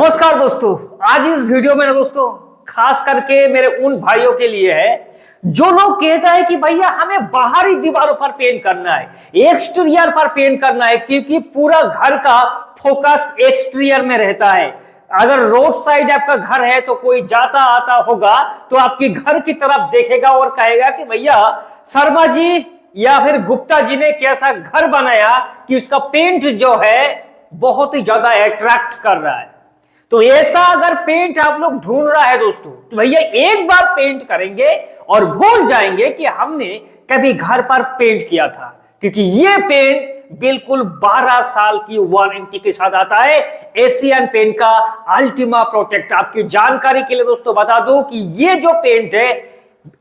नमस्कार दोस्तों, आज इस वीडियो में ना दोस्तों खास करके मेरे उन भाइयों के लिए है जो लोग कहता है कि भैया हमें बाहरी दीवारों पर पेंट करना है, एक्सटीरियर पर पेंट करना है, क्योंकि पूरा घर का फोकस एक्सटीरियर में रहता है। अगर रोड साइड आपका घर है तो कोई जाता आता होगा तो आपकी घर की तरफ देखेगा और कहेगा कि भैया शर्मा जी या फिर गुप्ता जी ने कैसा घर बनाया कि उसका पेंट जो है बहुत ही ज्यादा अट्रैक्ट कर रहा है। तो ऐसा अगर पेंट आप लोग ढूंढ रहा है दोस्तों तो भैया एक बार पेंट करेंगे और भूल जाएंगे कि हमने कभी घर पर पेंट किया था, क्योंकि ये पेंट बिल्कुल 12 साल की वारंटी के साथ आता है। एशियन पेंट का अल्टीमा प्रोटेक्ट। आपकी जानकारी के लिए दोस्तों बता दूं कि ये जो पेंट है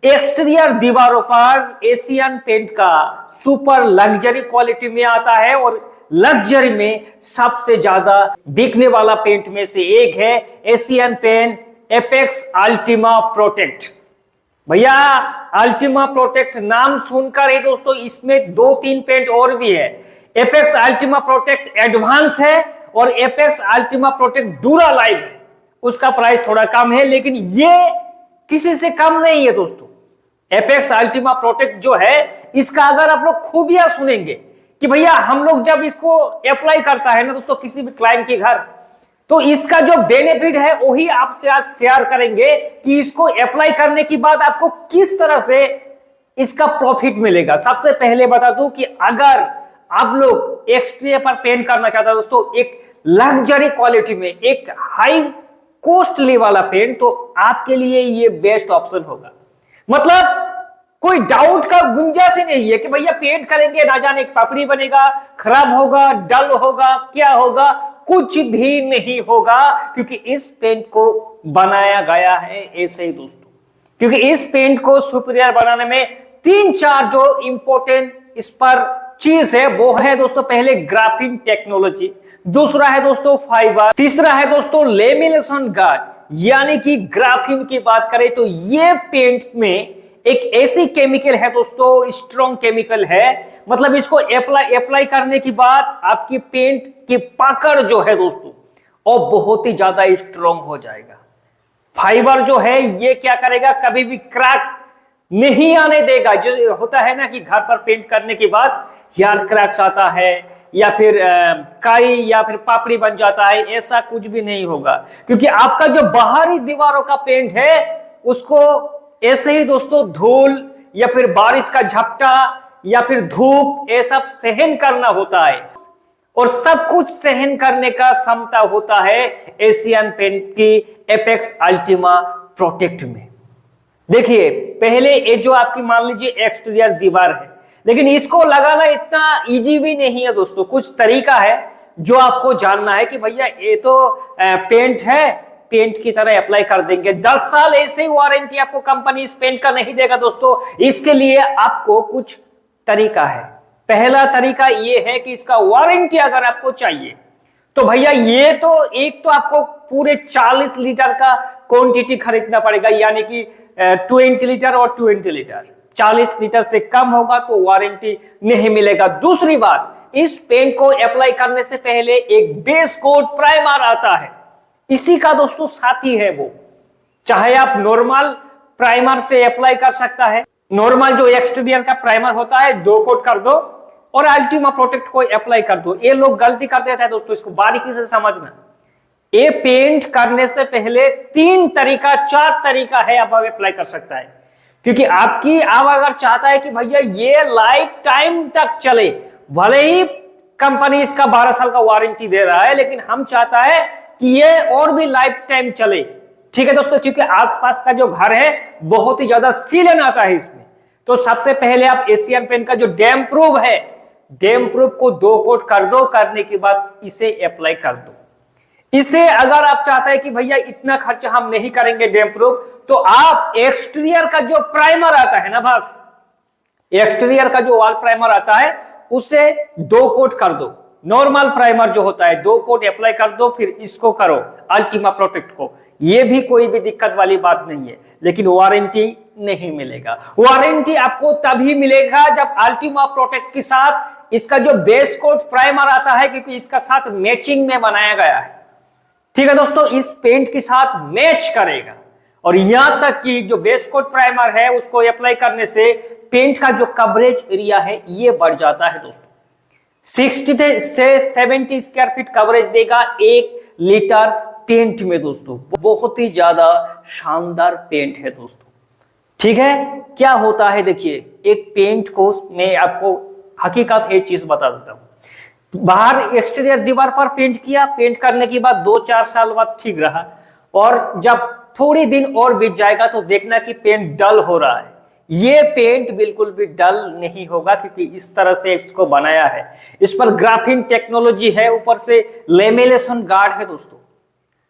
एक्सटीरियर दीवारों पर एशियन पेंट का सुपर लग्जरी क्वालिटी में आता है और लग्जरी में सबसे ज्यादा बिकने वाला पेंट में से एक है Asian Paint Apex Ultima Protect. भैया अल्टीमा प्रोटेक्ट नाम सुनकर ही दोस्तों इसमें 2-3 पेंट और भी है। एपेक्स अल्टीमा प्रोटेक्ट एडवांस है और एपेक्स अल्टीमा प्रोटेक्ट डूरा लाइव है। उसका प्राइस थोड़ा कम है लेकिन ये किसी से कम नहीं है दोस्तों। एपेक्स अल्टीमा प्रोटेक्ट जो है इसका अगर आप लोग खूबियां सुनेंगे कि भैया हम लोग जब इसको अप्लाई करता है ना दोस्तों किसी भी क्लाइंट के घर, तो इसका जो बेनिफिट है वही आपसे आज शेयर करेंगे कि इसको अप्लाई करने के बाद आपको किस तरह से इसका प्रॉफिट मिलेगा। सबसे पहले बता दूं कि अगर आप लोग एक्सटीरियर पर पेंट करना चाहते हैं दोस्तों एक लग्जरी क्वालिटी में एक हाई कॉस्टली वाला पेंट, तो आपके लिए ये बेस्ट ऑप्शन होगा। मतलब कोई डाउट का गुंजाइश ही नहीं है कि भैया पेंट करेंगे ना जाने पापड़ी बनेगा, खराब होगा, डल होगा, क्या होगा, कुछ भी नहीं होगा, क्योंकि इस पेंट को बनाया गया है ऐसे ही दोस्तों। क्योंकि इस पेंट को सुपीरियर बनाने में 3-4 जो इंपॉर्टेंट इस पर चीज है वो है दोस्तों, पहले ग्राफीन टेक्नोलॉजी, दूसरा है दोस्तों फाइबर, तीसरा है दोस्तों लेमिनेशन गार्ड। यानी कि ग्राफीन की बात करें तो ये पेंट में एक ऐसी केमिकल है दोस्तों, स्ट्रॉन्ग केमिकल है। मतलब इसको अप्लाई करने के बाद आपकी पेंट की पकड़ जो है दोस्तों और बहुत ही ज्यादा स्ट्रॉन्ग हो जाएगा। फाइबर जो है ये क्या करेगा, कभी भी क्रैक नहीं आने देगा। जो होता है ना कि घर पर पेंट करने के बाद यार क्रैक्स आता है या फिर काई या फिर पापड़ी बन जाता है, ऐसा कुछ भी नहीं होगा, क्योंकि आपका जो बाहरी दीवारों का पेंट है उसको ऐसे ही दोस्तों धूल या फिर बारिश का झपटा या फिर धूप ये सब सहन करना होता है और सब कुछ सहन करने का क्षमता होता है एशियन पेंट की एपेक्स अल्टीमा प्रोटेक्ट में। देखिए पहले ये जो आपकी मान लीजिए एक्सटीरियर दीवार है, लेकिन इसको लगाना इतना इजी भी नहीं है दोस्तों। कुछ तरीका है जो आपको जानना है कि भैया ये तो पेंट है, पेंट की तरह अप्लाई कर देंगे। 10 साल ऐसे ही वारंटी आपको कंपनी इस पेंट का नहीं देगा दोस्तों। इसके लिए आपको कुछ तरीका है। पहला तरीका यह है कि इसका वारंटी अगर आपको चाहिए तो भैया ये तो एक तो आपको पूरे 40 लीटर का क्वांटिटी खरीदना पड़ेगा, यानी कि 20 लीटर और 20 लीटर। 40 लीटर से कम होगा तो वारंटी नहीं मिलेगा। दूसरी बात, इस पेंट को अप्लाई करने से पहले एक बेस कोट प्राइमर आता है, इसी का दोस्तों साथी है वो। चाहे आप नॉर्मल प्राइमर से अप्लाई कर सकता है, नॉर्मल जो एक्सटीरियर का प्राइमर होता है 2 कोट कर दो और अल्टीमा प्रोटेक्ट को अप्लाई कर दो। ये लोग गलती कर देते हैं दोस्तों, इसको बारीकी से समझना। ये पेंट करने से पहले 3 तरीका 4 तरीका है आप अप्लाई कर सकता है, क्योंकि आपकी आप अगर चाहता है कि भैया ये लाइफ टाइम तक चले, भले ही कंपनी इसका 12 साल का वारंटी दे रहा है, लेकिन हम चाहता है कि ये और भी लाइफ टाइम चले। ठीक है दोस्तों, क्योंकि आसपास का जो घर है बहुत ही ज्यादा सीलन आता है इसमें। तो सबसे पहले आप एशियन पेंट का जो डैम प्रूफ है, डैम प्रूफ को 2 कोट कर दो। करने के बाद इसे अप्लाई कर दो। इसे अगर आप चाहते हैं कि भैया इतना खर्चा हम नहीं करेंगे डैम प्रूफ, तो आप एक्सटीरियर का जो प्राइमर आता है ना, बस एक्सटीरियर का जो वॉल प्राइमर आता है उसे 2 कोट कर दो। नॉर्मल प्राइमर जो होता है 2 कोट अप्लाई कर दो, फिर इसको करो अल्टीमा प्रोटेक्ट को। ये भी कोई भी दिक्कत वाली बात नहीं है, लेकिन वारंटी नहीं मिलेगा। वारंटी आपको तभी मिलेगा जब अल्टीमा प्रोटेक्ट के साथ इसका जो बेस कोट प्राइमर आता है, क्योंकि इसका साथ मैचिंग में बनाया गया है। ठीक है दोस्तों, इस पेंट के साथ मैच करेगा। और यहां तक कि जो बेस कोट प्राइमर है उसको अप्लाई करने से पेंट का जो कवरेज एरिया है ये बढ़ जाता है दोस्तों। 60 से 70 स्क्वायर फीट कवरेज देगा 1 लीटर पेंट में दोस्तों। बहुत ही ज्यादा शानदार पेंट है दोस्तों। ठीक है, क्या होता है देखिए, एक पेंट को मैं आपको हकीकत एक चीज बता देता हूं। बाहर एक्सटीरियर दीवार पर पेंट किया, पेंट करने के बाद 2-4 साल बाद ठीक रहा, और जब थोड़ी दिन और बीत जाएगा तो देखना कि पेंट डल हो रहा है। ये पेंट बिल्कुल भी डल नहीं होगा, क्योंकि इस तरह से इसको बनाया है। इस पर ग्राफीन टेक्नोलॉजी है, ऊपर से लेमिनेशन गार्ड है दोस्तों।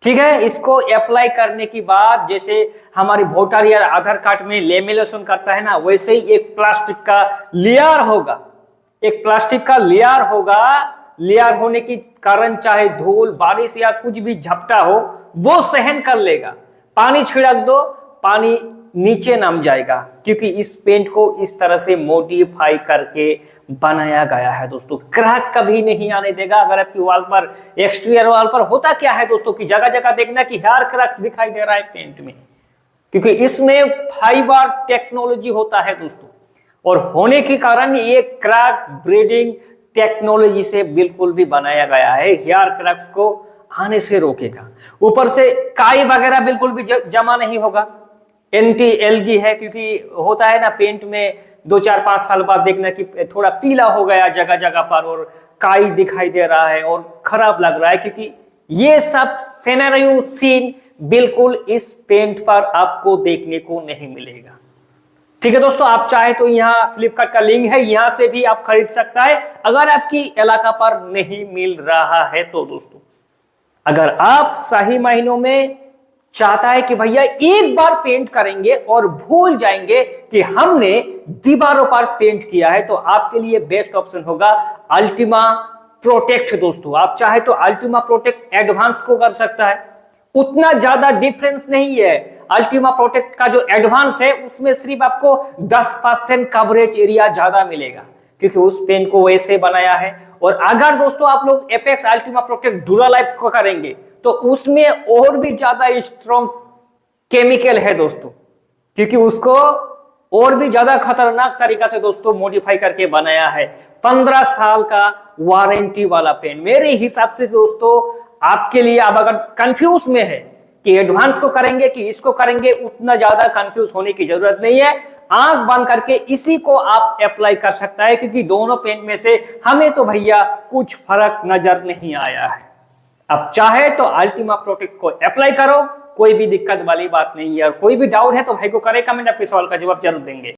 ठीक है, इसको अप्लाई करने के बाद जैसे हमारी वोटर या आधार कार्ड में लेमिनेशन करता है ना, वैसे ही एक प्लास्टिक का लेयर होगा। एक प्लास्टिक का लेयर होगा, लेयर होने के कारण चाहे धूल, बारिश या कुछ भी झपटा हो वो सहन कर लेगा। पानी छिड़क दो, पानी नीचे नाम जाएगा, क्योंकि इस पेंट को इस तरह से मॉडिफाई करके बनाया गया है दोस्तों। क्रैक कभी नहीं आने देगा। अगर आपकी वॉल पर, एक्सटीरियर वॉल पर होता क्या है दोस्तों कि जगह जगह देखना कि हेयर क्रैक्स दिखाई दे रहा है पेंट में, क्योंकि इसमें फाइबर टेक्नोलॉजी होता है दोस्तों, और होने के कारण ये क्रैक ब्रीडिंग टेक्नोलॉजी से बिल्कुल भी बनाया गया है। हेयर क्रैक को आने से रोकेगा। ऊपर से काई वगैरह बिल्कुल भी जमा नहीं होगा। एंटी एल्गी है, क्योंकि होता है ना पेंट में 2-4-5 साल बाद देखना कि थोड़ा पीला हो गया जगह जगह पर, और काई दिखाई दे रहा है और खराब लग रहा है, क्योंकि ये सब सिनेरियो सीन बिल्कुल इस पेंट पर आपको देखने को नहीं मिलेगा। ठीक है दोस्तों, आप चाहे तो यहाँ फ्लिपकार्ट का लिंक है, यहां से भी आप खरीद सकता है अगर आपकी इलाका पर नहीं मिल रहा है तो दोस्तों। अगर आप सही महीनों में चाहता है कि भैया एक बार पेंट करेंगे और भूल जाएंगे कि हमने दीवारों पर पेंट किया है, तो आपके लिए बेस्ट ऑप्शन होगा अल्टीमा प्रोटेक्ट दोस्तों। आप चाहे तो अल्टीमा प्रोटेक्ट एडवांस को कर सकता है, उतना ज्यादा डिफरेंस नहीं है। अल्टीमा प्रोटेक्ट का जो एडवांस है उसमें सिर्फ आपको 10% कवरेज एरिया ज्यादा मिलेगा, क्योंकि उस पेन को वैसे बनाया है। और अगर दोस्तों आप लोग एपेक्स अल्टीमा प्रोटेक्ट डुरालाइफ को करेंगे तो उसमें और भी ज्यादा स्ट्रॉन्ग केमिकल है दोस्तों, क्योंकि उसको और भी ज्यादा खतरनाक तरीका से दोस्तों मॉडिफाई करके बनाया है। 15 साल का वारंटी वाला पेन। मेरे हिसाब से दोस्तों आपके लिए, अब अगर कंफ्यूज में है कि एडवांस को करेंगे कि इसको करेंगे, उतना ज्यादा कंफ्यूज होने की जरूरत नहीं है। आंख बंद करके इसी को आप अप्लाई कर सकता है, क्योंकि दोनों पेंट में से हमें तो भैया कुछ फर्क नजर नहीं आया है। अब चाहे तो अल्टीमा प्रोटेक्ट को अप्लाई करो, कोई भी दिक्कत वाली बात नहीं है। और कोई भी डाउट है तो भाई को करे कमेंट, आपके सवाल का जवाब जरूर देंगे।